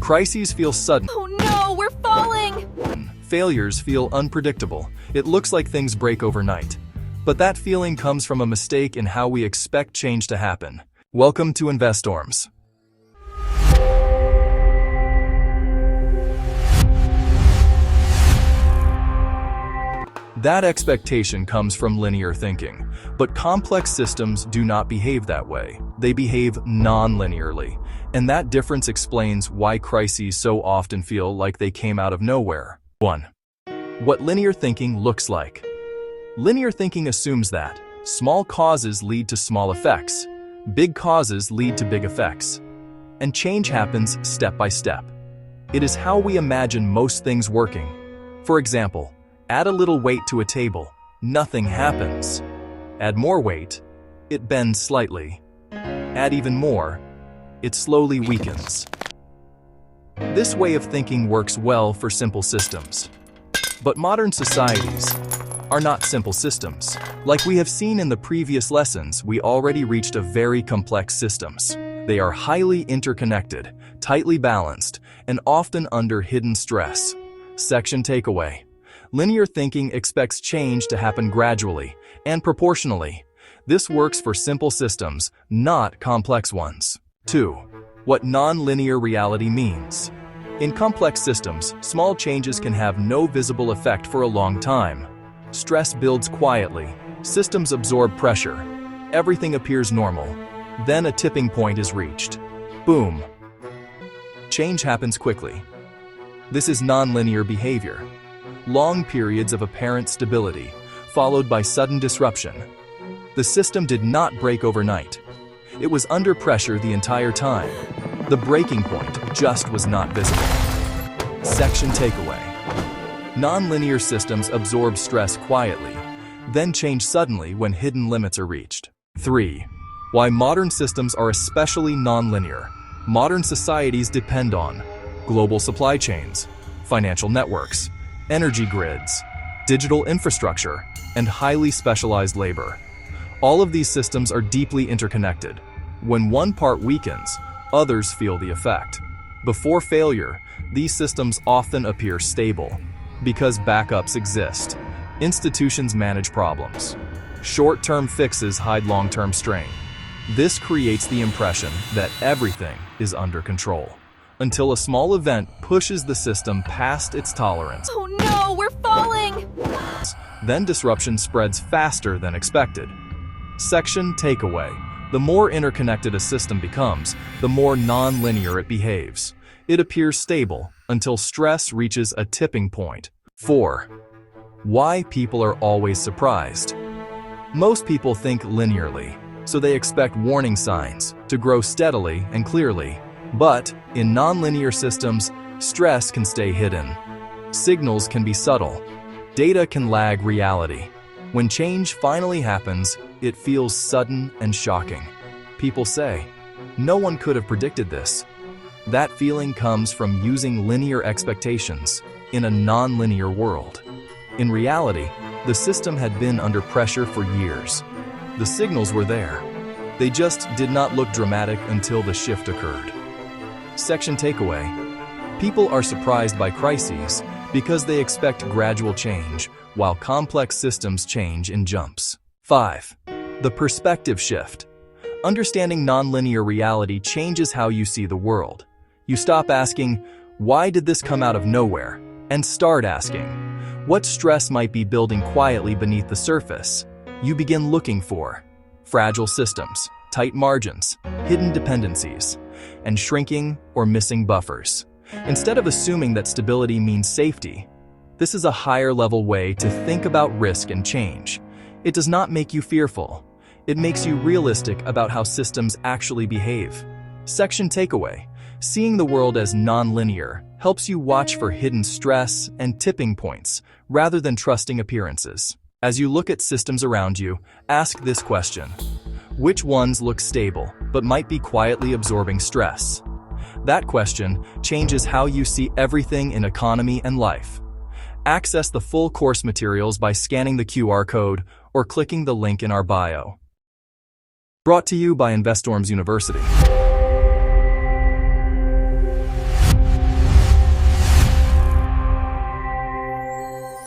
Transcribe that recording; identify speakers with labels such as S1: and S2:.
S1: Crises feel sudden.
S2: Oh no, we're falling!
S1: Failures feel unpredictable. It looks like things break overnight. But that feeling comes from a mistake in how we expect change to happen. Welcome to InvestStorms. That expectation comes from linear thinking, but complex systems do not behave that way. They behave non-linearly, and that difference explains why crises so often feel like they came out of nowhere. 1. What linear thinking looks like. Linear thinking assumes that small causes lead to small effects, big causes lead to big effects, and change happens step by step. It is how we imagine most things working. For example, add a little weight to a table, nothing happens. Add more weight, it bends slightly. Add even more, it slowly weakens. This way of thinking works well for simple systems. But modern societies are not simple systems. Like we have seen in the previous lessons, we already reached a very complex systems. They are highly interconnected, tightly balanced, and often under hidden stress. Section takeaway. Linear thinking expects change to happen gradually and proportionally. This works for simple systems, not complex ones. 2. What non-linear reality means. In complex systems, small changes can have no visible effect for a long time. Stress builds quietly. Systems absorb pressure. Everything appears normal. Then a tipping point is reached. Boom. Change happens quickly. This is non-linear behavior. Long periods of apparent stability, followed by sudden disruption. The system did not break overnight. It was under pressure the entire time. The breaking point just was not visible. Section takeaway. Non-linear systems absorb stress quietly, then change suddenly when hidden limits are reached. 3. Why modern systems are especially non-linear. Modern societies depend on global supply chains, financial networks, energy grids, digital infrastructure, and highly specialized labor. All of these systems are deeply interconnected. When one part weakens, others feel the effect. Before failure, these systems often appear stable. Because backups exist, institutions manage problems. Short-term fixes hide long-term strain. This creates the impression that everything is under control, until a small event pushes the system past its tolerance.
S2: Oh no, we're falling!
S1: Then disruption spreads faster than expected. Section takeaway. The more interconnected a system becomes, the more non-linear it behaves. It appears stable until stress reaches a tipping point. 4. Why people are always surprised. Most people think linearly, so they expect warning signs to grow steadily and clearly. But in non-linear systems, stress can stay hidden. Signals can be subtle. Data can lag reality. When change finally happens, it feels sudden and shocking. People say, "No one could have predicted this." That feeling comes from using linear expectations in a non-linear world. In reality, the system had been under pressure for years. The signals were there. They just did not look dramatic until the shift occurred. Section takeaway. People are surprised by crises because they expect gradual change, while complex systems change in jumps. 5. The perspective shift. Understanding nonlinear reality changes how you see the world. You stop asking, "Why did this come out of nowhere?" and start asking, "What stress might be building quietly beneath the surface?" You begin looking for fragile systems, tight margins, hidden dependencies, and shrinking or missing buffers. Instead of assuming that stability means safety, this is a higher-level way to think about risk and change. It does not make you fearful. It makes you realistic about how systems actually behave. Section takeaway. Seeing the world as non-linear helps you watch for hidden stress and tipping points rather than trusting appearances. As you look at systems around you, ask this question: which ones look stable but might be quietly absorbing stress? That question changes how you see everything in economy and life. Access the full course materials by scanning the QR code or clicking the link in our bio. Brought to you by InvestStorms University.